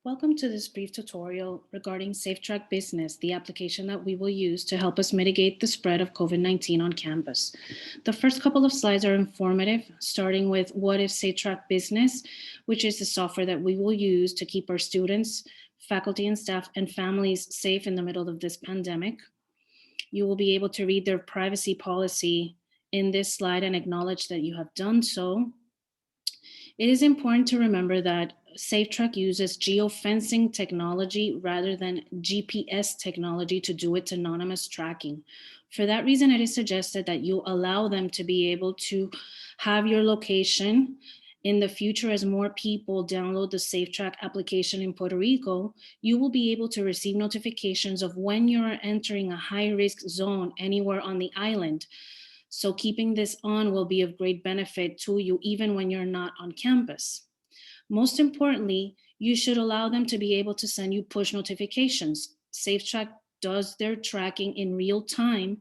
Welcome to this brief tutorial regarding Safetrac Business, the application that we will use to help us mitigate the spread of COVID-19 on campus. The first couple of slides are informative, starting with what is Safetrac Business, which is the software that we will use to keep our students, faculty and staff, and families safe in the middle of this pandemic. You will be able to read their privacy policy in this slide and acknowledge that you have done so. It is important to remember that Safetrac uses geofencing technology rather than GPS technology to do its anonymous tracking. For that reason, it is suggested that you allow them to be able to have your location in the future. As more people download the Safetrac application in Puerto Rico, you will be able to receive notifications of when you are entering a high-risk zone anywhere on the island. So keeping this on will be of great benefit to you even when you're not on campus. Most importantly, you should allow them to be able to send you push notifications. Safetrac does their tracking in real time,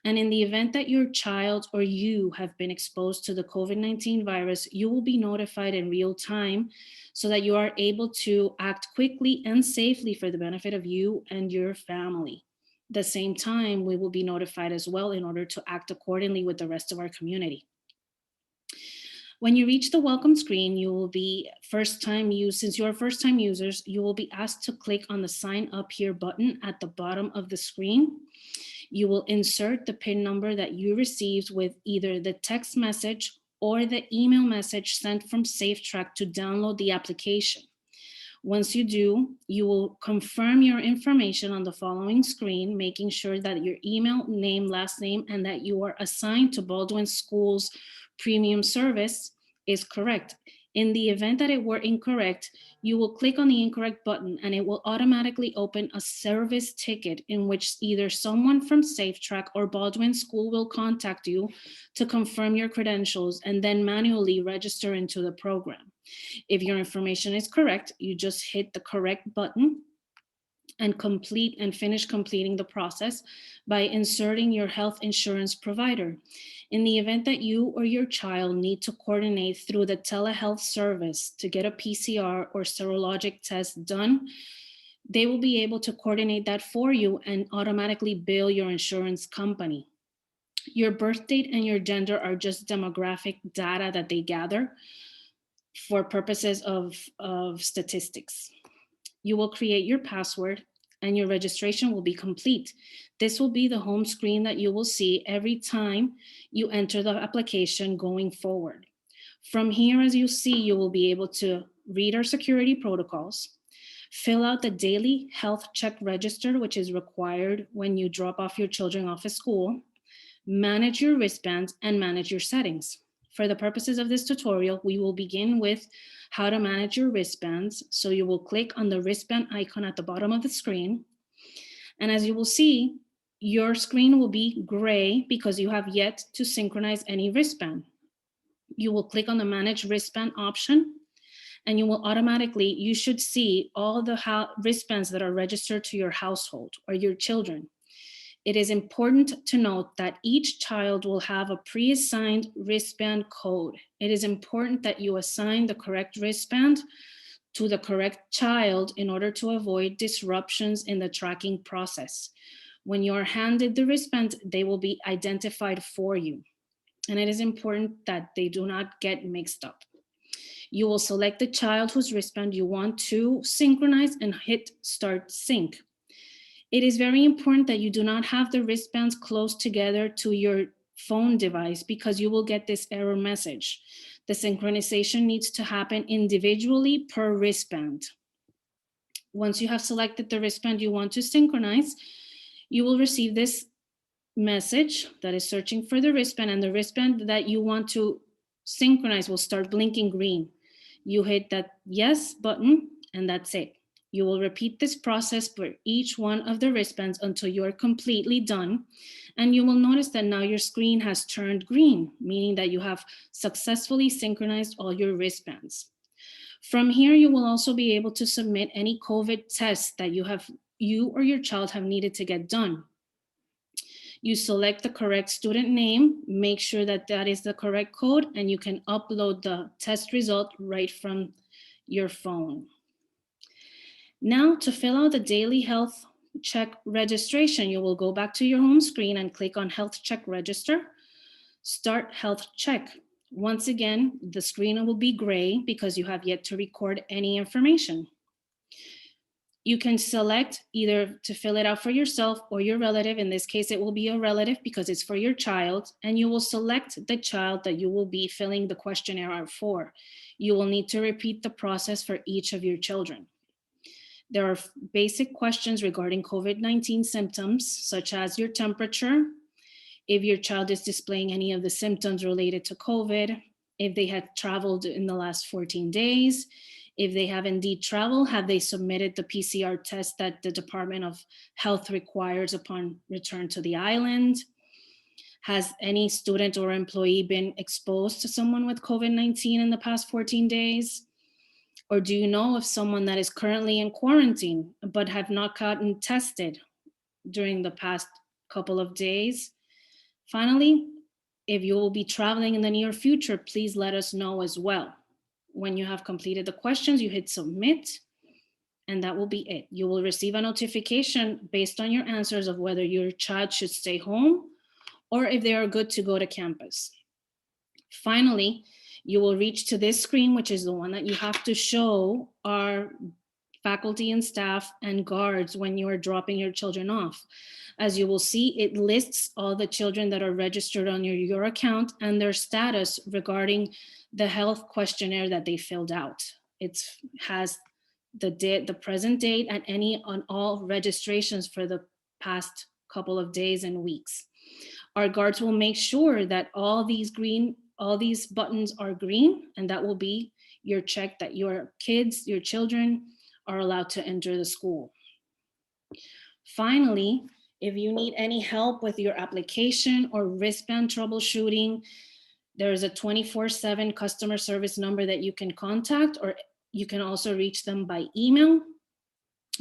and in the event that your child or you have been exposed to the COVID-19 virus, you will be notified in real time so that you are able to act quickly and safely for the benefit of you and your family. At the same time, we will be notified as well in order to act accordingly with the rest of our community. When you reach the welcome screen, you will be since you are first-time users, you will be asked to click on the sign up here button at the bottom of the screen. You will insert the PIN number that you received with either the text message or the email message sent from Safetrac to download the application. Once you do, you will confirm your information on the following screen, making sure that your email, name, last name, and that you are assigned to Baldwin School's premium service is correct. In the event that it were incorrect, you will click on the incorrect button and it will automatically open a service ticket in which either someone from Safetrac or Baldwin School will contact you to confirm your credentials and then manually register into the program. If your information is correct, you just hit the correct button and finish completing the process by inserting your health insurance provider. In the event that you or your child need to coordinate through the telehealth service to get a PCR or serologic test done, they will be able to coordinate that for you and automatically bill your insurance company. Your birth date and your gender are just demographic data that they gather for purposes of statistics. You will create your password and your registration will be complete. This will be the home screen that you will see every time you enter the application going forward. From here, as you see, you will be able to read our security protocols, fill out the daily health check register, which is required when you drop off your children off at school, manage your wristbands, and manage your settings. For the purposes of this tutorial, we will begin with how to manage your wristbands. So you will click on the wristband icon at the bottom of the screen. And as you will see, your screen will be gray because you have yet to synchronize any wristband. You will click on the manage wristband option and you should see all the wristbands that are registered to your household or your children. It is important to note that each child will have a pre-assigned wristband code. It is important that you assign the correct wristband to the correct child in order to avoid disruptions in the tracking process. When you are handed the wristband, they will be identified for you. And it is important that they do not get mixed up. You will select the child whose wristband you want to synchronize and hit Start Sync. It is very important that you do not have the wristbands close together to your phone device because you will get this error message. The synchronization needs to happen individually per wristband. Once you have selected the wristband you want to synchronize, you will receive this message that is searching for the wristband, and the wristband that you want to synchronize will start blinking green. You hit that yes button and that's it. You will repeat this process for each one of the wristbands until you are completely done. And you will notice that now your screen has turned green, meaning that you have successfully synchronized all your wristbands. From here, you will also be able to submit any COVID tests that you or your child have needed to get done. You select the correct student name, make sure that that is the correct code, and you can upload the test result right from your phone. Now, to fill out the daily health check registration, you will go back to your home screen and click on Health Check Register. Start Health Check. Once again, the screen will be gray because you have yet to record any information. You can select either to fill it out for yourself or your relative. In this case, it will be a relative because it's for your child, and you will select the child that you will be filling the questionnaire out for. You will need to repeat the process for each of your children. There are basic questions regarding COVID-19 symptoms, such as your temperature, if your child is displaying any of the symptoms related to COVID, if they had traveled in the last 14 days, if they have indeed traveled, have they submitted the PCR test that the Department of Health requires upon return to the island? Has any student or employee been exposed to someone with COVID-19 in the past 14 days? Or do you know of someone that is currently in quarantine but have not gotten tested during the past couple of days? Finally, if you will be traveling in the near future, please let us know as well. When you have completed the questions, you hit submit, and that will be it. You will receive a notification based on your answers of whether your child should stay home or if they are good to go to campus. Finally, you will reach to this screen, which is the one that you have to show our faculty and staff and guards when you are dropping your children off. As you will see, it lists all the children that are registered on your account and their status regarding the health questionnaire that they filled out. It has the present date and any on all registrations for the past couple of days and weeks. Our guards will make sure that all these buttons are green, and that will be your check that your kids, your children are allowed to enter the school. Finally, if you need any help with your application or wristband troubleshooting, there is a 24/7 customer service number that you can contact, or you can also reach them by email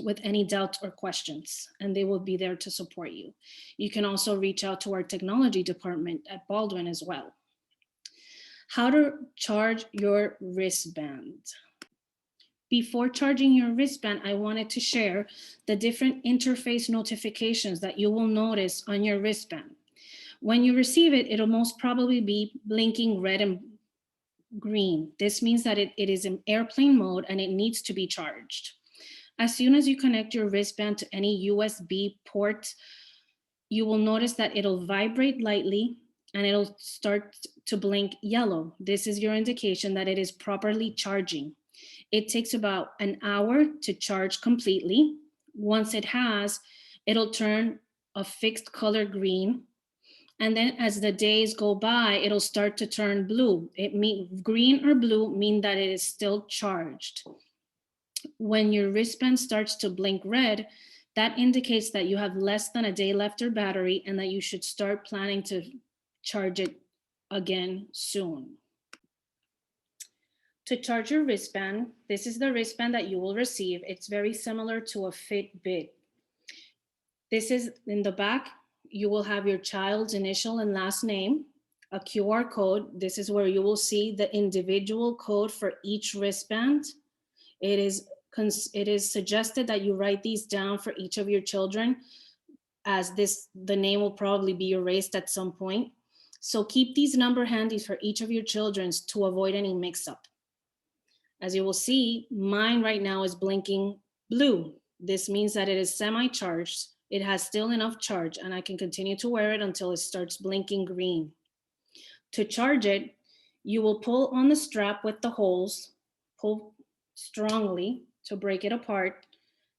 with any doubts or questions, and they will be there to support you. You can also reach out to our technology department at Baldwin as well. How to charge your wristband. Before charging your wristband, I wanted to share the different interface notifications that you will notice on your wristband. When you receive it, it'll most probably be blinking red and green. This means that it is in airplane mode and it needs to be charged. As soon as you connect your wristband to any USB port, you will notice that it'll vibrate lightly and it'll start to blink yellow. This is your indication that it is properly charging. It takes about an hour to charge completely. Once it has, it'll turn a fixed color green. And then as the days go by, it'll start to turn blue. Green or blue mean that it is still charged. When your wristband starts to blink red, that indicates that you have less than a day left your battery and that you should start planning to charge it again soon. To charge your wristband, this is the wristband that you will receive. It's very similar to a Fitbit. This is in the back. You will have your child's initial and last name, a QR code. This is where you will see the individual code for each wristband. It is suggested that you write these down for each of your children, as the name will probably be erased at some point. So keep these number handy for each of your children to avoid any mix-up. As you will see, mine right now is blinking blue. This means that it is semi-charged. It has still enough charge, and I can continue to wear it until it starts blinking green. To charge it, you will pull on the strap with the holes, pull strongly to break it apart,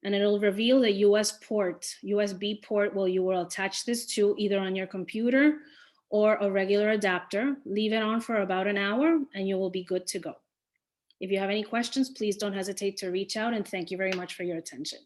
and it'll reveal the USB port where you will attach this to either on your computer or a regular adapter. Leave it on for about an hour and you will be good to go. If you have any questions, please don't hesitate to reach out, and thank you very much for your attention.